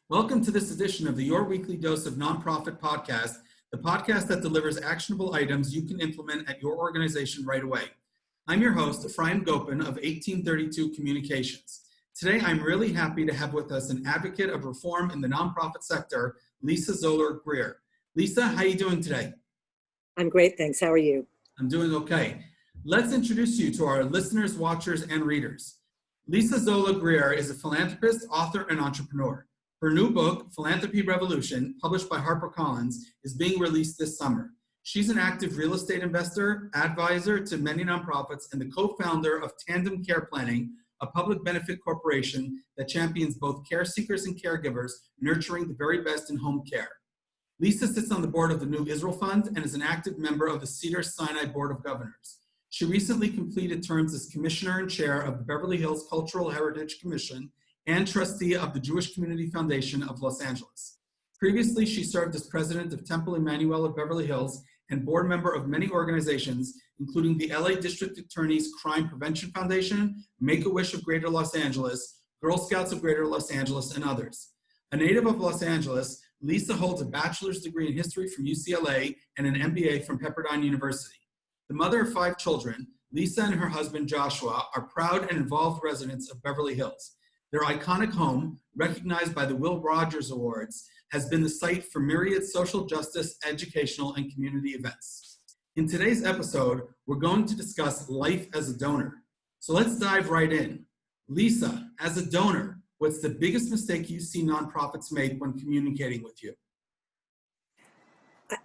Welcome to this edition of the Your Weekly Dose of Nonprofit podcast, the podcast that delivers actionable items you can implement at your organization right away. I'm your host, Ephraim Gopin of 1832 Communications. Today, I'm really happy to have with us an advocate of reform in the nonprofit sector, Lisa Zoller Greer. Lisa, how are you doing today? I'm great, thanks. How are you? I'm doing okay. Let's introduce you to our listeners, watchers, and readers. Lisa Zoller Greer is a philanthropist, author, and entrepreneur. Her new book, Philanthropy Revolution, published by HarperCollins, is being released this summer. She's an active real estate investor, advisor to many nonprofits, and the co-founder of Tandem Care Planning, a public benefit corporation that champions both care seekers and caregivers, nurturing the very best in home care. Lisa sits on the board of the New Israel Fund and is an active member of the Cedars-Sinai Board of Governors. She recently completed terms as commissioner and chair of the Beverly Hills Cultural Heritage Commission and trustee of the Jewish Community Foundation of Los Angeles. Previously, she served as president of Temple Emmanuel of Beverly Hills and board member of many organizations, including the LA District Attorney's Crime Prevention Foundation, Make-A-Wish of Greater Los Angeles, Girl Scouts of Greater Los Angeles, and others. A native of Los Angeles, Lisa holds a bachelor's degree in history from UCLA and an MBA from Pepperdine University. The mother of 5 children, Lisa and her husband Joshua are proud and involved residents of Beverly Hills. Their iconic home, recognized by the Will Rogers Awards, has been the site for myriad social justice, educational, and community events. In today's episode, we're going to discuss life as a donor. So let's dive right in. Lisa, as a donor, what's the biggest mistake you see nonprofits make when communicating with you?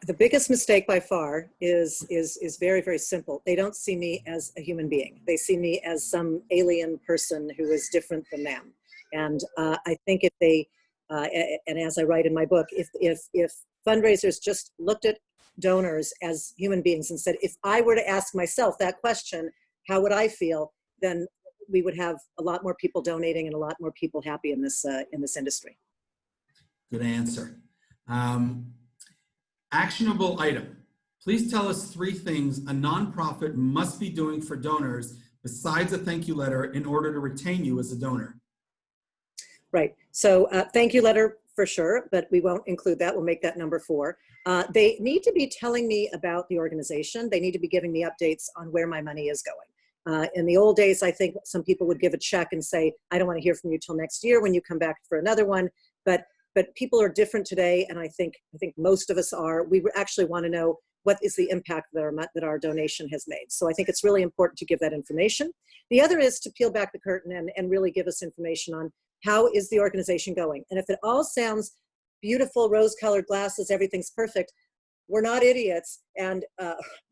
The biggest mistake by far is very, very simple. They don't see me as a human being. They see me as some alien person who is different than them. And I think if they, and as I write in my book, if fundraisers just looked at donors as human beings and said, if I were to ask myself that question, how would I feel? Then we would have a lot more people donating and a lot more people happy in this industry. Good answer. Actionable item. Please tell us 3 things a nonprofit must be doing for donors besides a thank you letter in order to retain you as a donor. Right. So thank you letter for sure, but we won't include that. We'll make that number 4. They need to be telling me about the organization. They need to be giving me updates on where my money is going. In the old days, I think some people would give a check and say, I don't want to hear from you till next year when you come back for another one. But people are different today, and I think most of us are. We actually want to know what is the impact that our donation has made. So I think it's really important to give that information. The other is to peel back the curtain and really give us information on how is the organization going. And if it all sounds beautiful, rose-colored glasses, everything's perfect, we're not idiots, and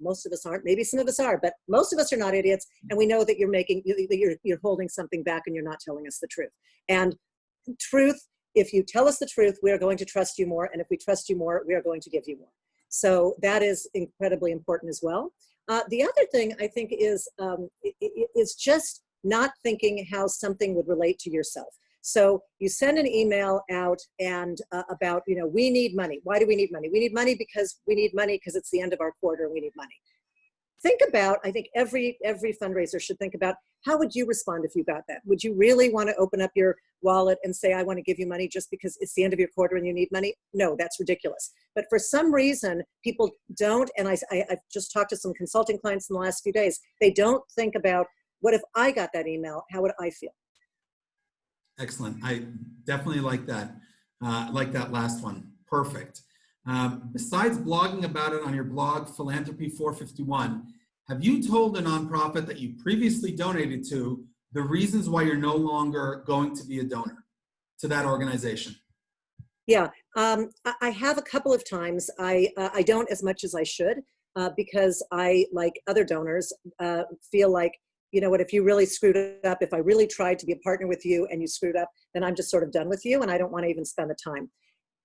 most of us aren't. Maybe some of us are, but most of us are not idiots, and we know that you're holding something back and you're not telling us the truth. And truth, if you tell us the truth, we are going to trust you more, and if we trust you more, we are going to give you more. So that is incredibly important as well. The other thing I think is just not thinking how something would relate to yourself. So you send an email out and about, we need money. Why do we need money? We need money because it's the end of our quarter and we need money. Think about, I think every fundraiser should think about, how would you respond if you got that? Would you really want to open up your wallet and say, I want to give you money just because it's the end of your quarter and you need money? No, that's ridiculous. But for some reason, people don't, and I've just talked to some consulting clients in the last few days, they don't think about, what if I got that email? How would I feel? Excellent. I definitely like that. Like that last one. Perfect. Besides blogging about it on your blog, Philanthropy 451, have you told a nonprofit that you previously donated to the reasons why you're no longer going to be a donor to that organization? Yeah, I have a couple of times. I don't as much as I should because I, like other donors, feel like, you know what, if you really screwed up, if I really tried to be a partner with you and you screwed up, then I'm just sort of done with you and I don't want to even spend the time.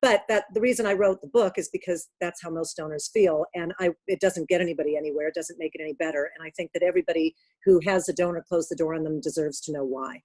But the reason I wrote the book is because that's how most donors feel, and it doesn't get anybody anywhere. It doesn't make it any better. And I think that everybody who has a donor close the door on them deserves to know why.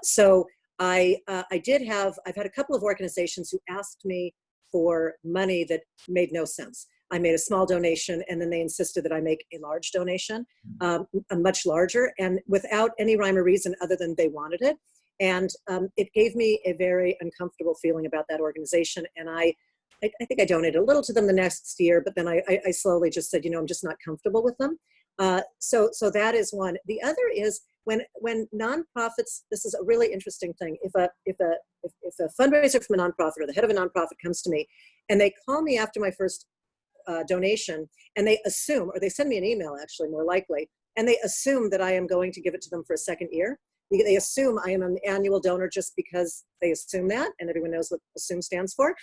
So I've had a couple of organizations who asked me for money that made no sense. I made a small donation, and then they insisted that I make a large donation, a much larger, and without any rhyme or reason other than they wanted it. And it gave me a very uncomfortable feeling about that organization. And I think I donated a little to them the next year, but then I slowly just said, I'm just not comfortable with them. So that is one. The other is when nonprofits. This is a really interesting thing. If a fundraiser from a nonprofit or the head of a nonprofit comes to me, and they call me after my first donation, and they assume, or they send me an email actually, more likely, and they assume that I am going to give it to them for a second year. They assume I am an annual donor just because they assume that, and everyone knows what assume stands for.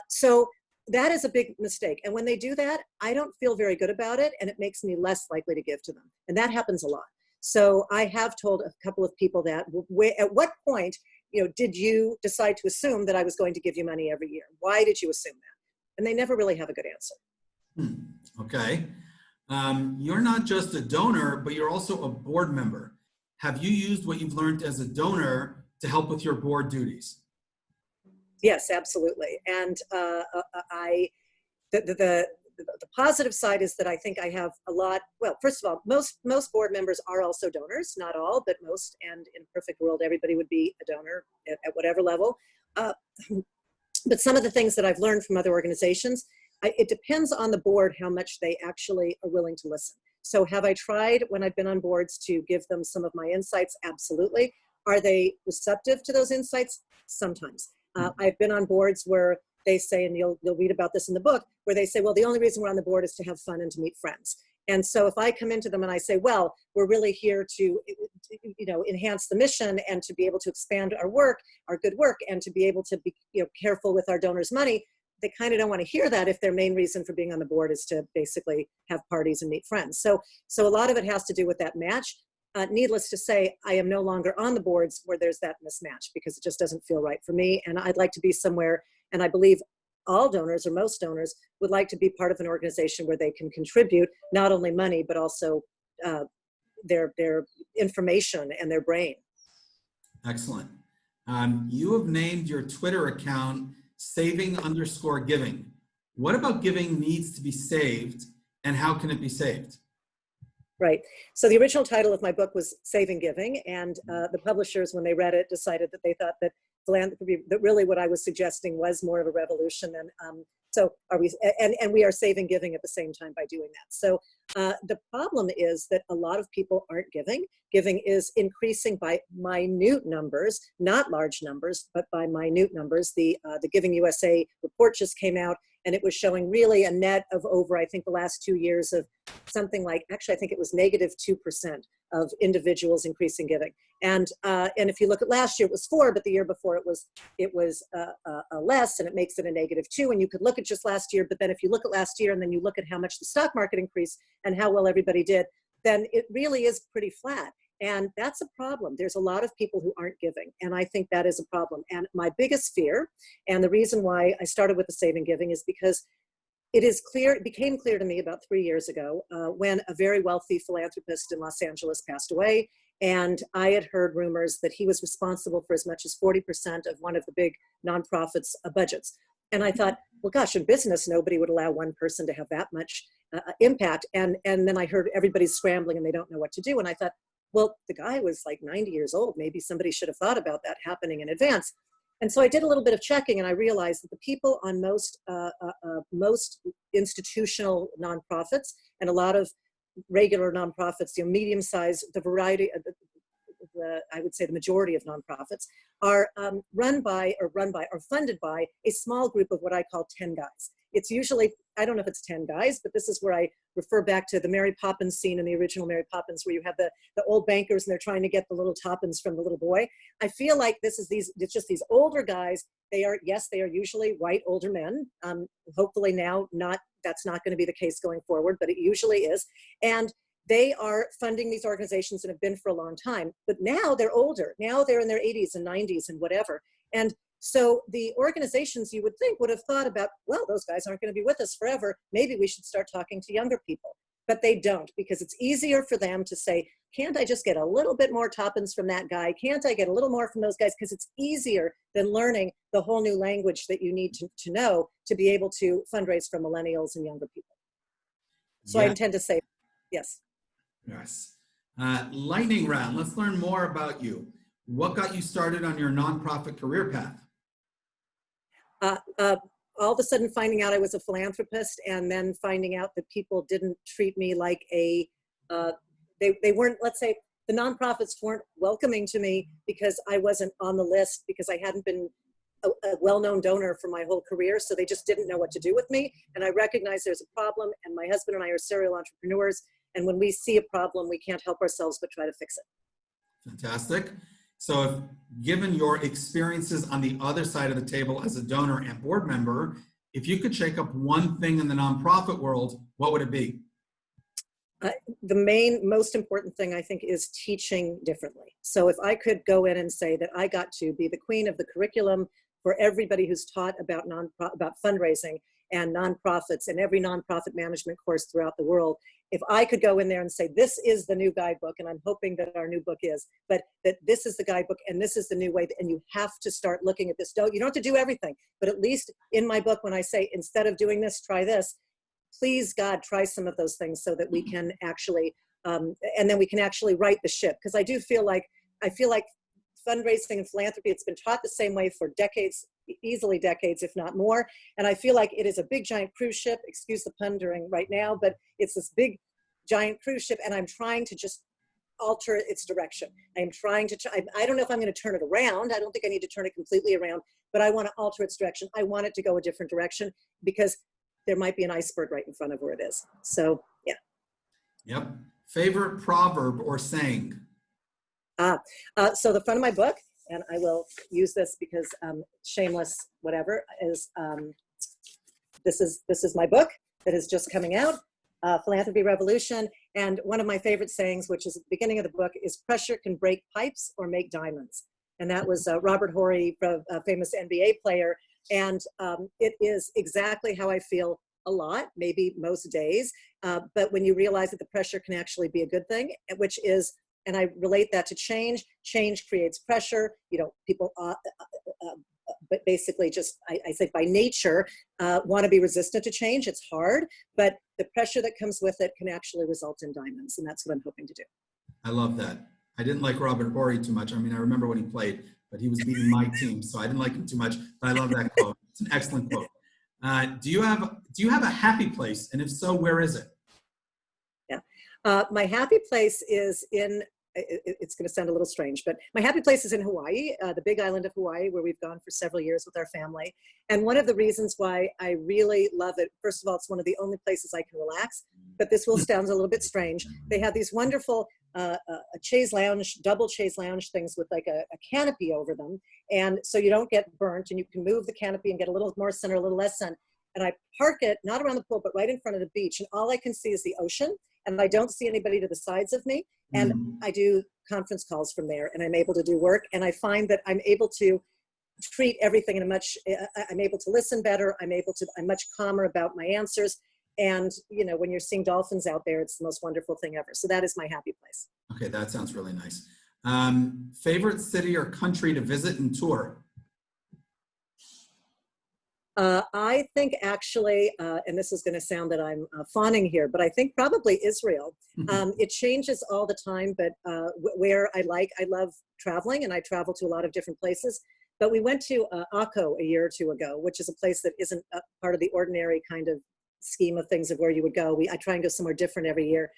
So that is a big mistake. And when they do that, I don't feel very good about it, and it makes me less likely to give to them. And that happens a lot. So I have told a couple of people that, at what point, did you decide to assume that I was going to give you money every year? Why did you assume that? And they never really have a good answer. Okay. You're not just a donor, but you're also a board member. Have you used what you've learned as a donor to help with your board duties? Yes, absolutely. And the positive side is that I think I have a lot. Well, first of all, most board members are also donors, not all, but most. And in a perfect world, everybody would be a donor at whatever level. But some of the things that I've learned from other organizations, it depends on the board how much they actually are willing to listen. So have I tried when I've been on boards to give them some of my insights? Absolutely. Are they receptive to those insights? Sometimes. I've been on boards where they say, and you'll read about this in the book, where they say, well, the only reason we're on the board is to have fun and to meet friends. And so if I come into them and I say, well, we're really here to, enhance the mission and to be able to expand our work, our good work, and to be able to be, careful with our donors' money, they kind of don't want to hear that if their main reason for being on the board is to basically have parties and meet friends. So a lot of it has to do with that match. Needless to say, I am no longer on the boards where there's that mismatch because it just doesn't feel right for me. And I'd like to be somewhere, and I believe all donors or most donors would like to be part of an organization where they can contribute not only money, but also their information and their brain. Excellent. You have named your Twitter account saving_giving. What about giving needs to be saved, and how can it be saved? Right. So the original title of my book was Saving Giving, and the publishers, when they read it, decided that they thought that philanthropy, that really what I was suggesting was more of a revolution. And so are we, and we are saving giving at the same time by doing that. So the problem is that a lot of people aren't giving. Giving is increasing by minute numbers, not large numbers, but by minute numbers. The Giving USA report just came out, and it was showing really a net of over, I think, the last 2 years of something like, actually, I think it was -2% of individuals increasing giving. And if you look at last year, it was 4, but the year before it was less, and it makes it a -2. And you could look at just last year, but then if you look at last year and then you look at how much the stock market increased and how well everybody did, then it really is pretty flat. And that's a problem. There's a lot of people who aren't giving, and I think that is a problem. And my biggest fear, and the reason why I started with the Saving Giving, is because it became clear to me about 3 years ago when a very wealthy philanthropist in Los Angeles passed away, and I had heard rumors that he was responsible for as much as 40% of one of the big nonprofits' budgets. And I thought, well, gosh, in business, nobody would allow one person to have that much impact. And then I heard everybody's scrambling and they don't know what to do. And I thought, well, the guy was like 90 years old. Maybe somebody should have thought about that happening in advance. And so I did a little bit of checking, and I realized that the people on most institutional nonprofits and a lot of regular nonprofits, medium-sized, the variety of I would say the majority of nonprofits are run by or funded by a small group of what I call 10 guys. It's usually, I don't know if it's 10 guys, but this is where I refer back to the Mary Poppins scene in the original Mary Poppins, where you have the old bankers and they're trying to get the little toppins from the little boy. I feel like it's just these older guys. They are usually white older men. Hopefully now that's not going to be the case going forward, but it usually is. And they are funding these organizations and have been for a long time, but now they're older. Now they're in their 80s and 90s and whatever. And so the organizations, you would think, would have thought about, well, those guys aren't going to be with us forever. Maybe we should start talking to younger people. but they don't, because it's easier for them to say, can't I just get a little bit more toppings from that guy? Can't I get a little more from those guys? Because it's easier than learning the whole new language that you need to know to be able to fundraise for millennials and younger people. So I Yeah. intend to say yes. Yes. Lightning round. Let's learn more about you. What got you started on your nonprofit career path? All of a sudden finding out I was a philanthropist, and then finding out that people didn't treat me like a, they weren't, let's say, the nonprofits weren't welcoming to me because I wasn't on the list, because I hadn't been a well-known donor for my whole career. So they just didn't know what to do with me. And I recognized there's a problem, and my husband and I are serial entrepreneurs. And when we see a problem, we can't help ourselves but try to fix it. Fantastic. So if given your experiences on the other side of the table as a donor and board member, if you could shake up one thing in the nonprofit world, what would it be? The most important thing, I think, is teaching differently. So if I could go in and say that I got to be the queen of the curriculum for everybody who's taught about fundraising and nonprofits and every nonprofit management course throughout the world, if I could go in there and say, this is the new guidebook, and I'm hoping that our new book is, but that this is the guidebook and this is the new way, and you have to start looking at this. You don't have to do everything, but at least in my book, when I say, instead of doing this, try this, please God, try some of those things so that we can actually, and then we can actually right the ship. Because I feel like fundraising and philanthropy, it's been taught the same way for decades, easily decades, if not more. And I feel like it is a big giant cruise ship, excuse the pun during right now, but it's this big giant cruise ship, and I'm trying to just alter its direction. I'm trying to, I don't know if I'm going to turn it around. I don't think I need to turn it completely around, but I want to alter its direction. I want it to go a different direction, because there might be an iceberg right in front of where it is. So, yeah. Yep. Favorite proverb or saying? So the front of my book, and I will use this because shameless whatever, is this is my book that is just coming out, Philanthropy Revolution. And one of my favorite sayings, which is at the beginning of the book, is pressure can break pipes or make diamonds. And that was Robert Horry, a famous NBA player. And it is exactly how I feel a lot, maybe most days. But when you realize that the pressure can actually be a good thing, which is, and I relate that to change. Change creates pressure. You know, people, but basically just, I say by nature, want to be resistant to change. It's hard, but the pressure that comes with it can actually result in diamonds. And that's what I'm hoping to do. I love that. I didn't like Robert Horry too much. I mean, I remember when he played, but he was beating my team, so I didn't like him too much. But I love that quote. It's an excellent quote. Do you have a happy place? And if so, where is it? Yeah. My happy place is in, it's going to sound a little strange, but my happy place is in Hawaii, the big island of Hawaii, where we've gone for several years with our family. And one of the reasons why I really love it, first of all, it's one of the only places I can relax, but this will sound a little bit strange. They have these wonderful chaise lounge, double chaise lounge things with like a canopy over them. And so you don't get burnt, and you can move the canopy and get a little more sun or a little less sun. And I park it, not around the pool, but right in front of the beach. And all I can see is the ocean, and I don't see anybody to the sides of me. And I do conference calls from there, and I'm able to do work. And I find that I'm able to treat everything in a much, I'm able to listen better. I'm much calmer about my answers. And, you know, when you're seeing dolphins out there, it's the most wonderful thing ever. So that is my happy place. Okay, that sounds really nice. Favorite city or country to visit and tour? I think actually, and this is going to sound that I'm fawning here, but I think probably Israel. It changes all the time, but where I love traveling, and I travel to a lot of different places. But we went to Akko a year or two ago, which is a place that isn't part of the ordinary kind of scheme of things of where you would go. I try and go somewhere different every year.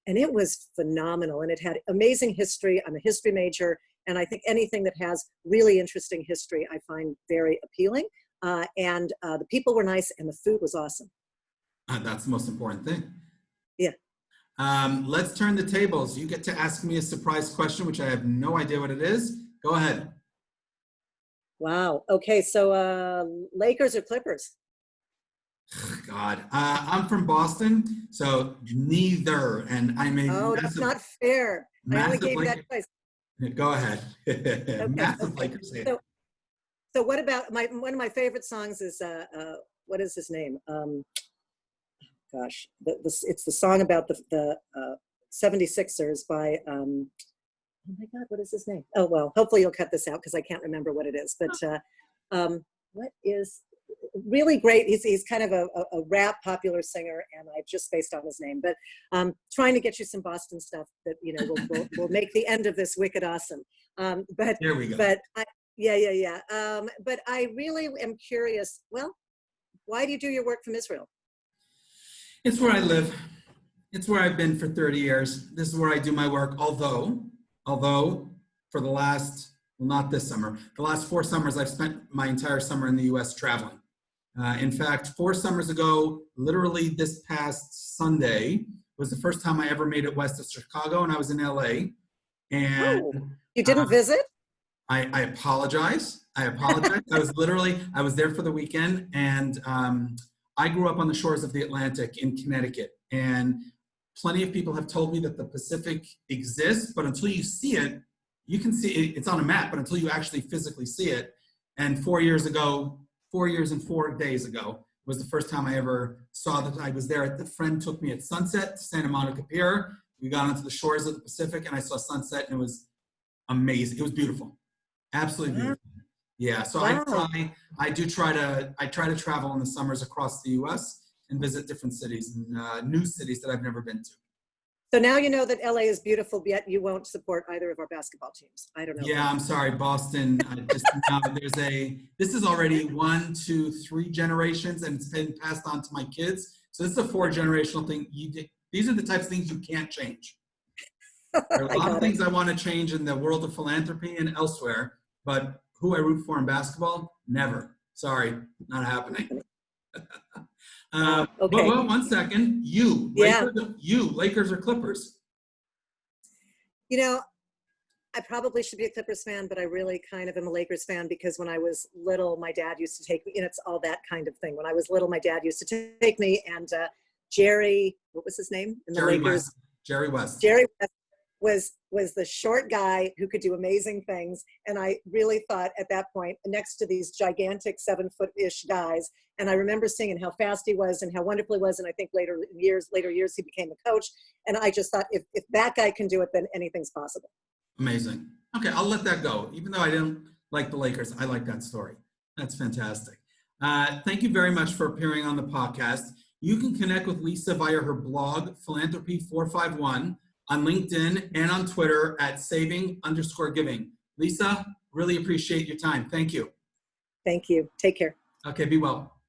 And it was phenomenal, and it had amazing history. I'm a history major, and I think anything that has really interesting history I find very appealing. And the people were nice, and the food was awesome. That's the most important thing. Yeah. Let's turn the tables. You get to ask me a surprise question, which I have no idea what it is. Go ahead. Wow. Okay, so Lakers or Clippers? God, I'm from Boston, so neither. And I'm a Oh, that's not fair. I only gave you that twice. Go ahead. Okay, Massive okay. Lakers fan. So what about one of my favorite songs is what is his name? gosh, it's the song about the 76ers by, oh my God, what is his name? Oh, well, hopefully you'll cut this out because I can't remember what it is. But what is really great? He's kind of a rap popular singer, and I just spaced on his name. But trying to get you some Boston stuff that, you know, will make the end of this wicked awesome. But There we go. But yeah. But I really am curious. Well, why do you do your work from Israel? It's where I live. It's where I've been for 30 years. This is where I do my work. Although for the last, well, not this summer, the last 4 summers, I've spent my entire summer in the US traveling. In fact, 4 summers ago, literally this past Sunday, was the first time I ever made it west of Chicago, and I was in LA. And you didn't visit? I apologize. I was there for the weekend, and I grew up on the shores of the Atlantic in Connecticut. And plenty of people have told me that the Pacific exists, but until you see it, you can see it, it's on a map, but until you actually physically see it. And 4 years and 4 days ago was the first time I ever saw that. I was there. A friend took me at sunset to Santa Monica Pier. We got onto the shores of the Pacific, and I saw sunset, and it was amazing. It was beautiful. Absolutely beautiful. Yeah, so Wow. I try to travel in the summers across the U.S. and visit different cities and new cities that I've never been to. So now you know that LA is beautiful, yet you won't support either of our basketball teams. I don't know. Yeah, I'm sorry, Boston. This is already 1, 2, 3 generations, and it's been passed on to my kids. So this is a 4-generational thing. These are the types of things you can't change. There are a lot of things I want to change in the world of philanthropy and elsewhere, but who I root for in basketball, never. Sorry, not happening. Okay. Well, 1 second. Lakers or Clippers? You know, I probably should be a Clippers fan, but I really kind of am a Lakers fan because when I was little, my dad used to take me, and it's all that kind of thing. When I was little, my dad used to take me, and Jerry, what was his name? In the Lakers? Jerry West. Jerry West was the short guy who could do amazing things. And I really thought at that point, next to these gigantic 7-foot-ish guys, and I remember seeing how fast he was and how wonderful he was. And I think later years, he became a coach. And I just thought, if that guy can do it, then anything's possible. Amazing. Okay, I'll let that go. Even though I didn't like the Lakers, I like that story. That's fantastic. Thank you very much for appearing on the podcast. You can connect with Lisa via her blog, Philanthropy451, on LinkedIn and on Twitter at saving_giving. Lisa, really appreciate your time. Thank you. Thank you. Take care. Okay, be well.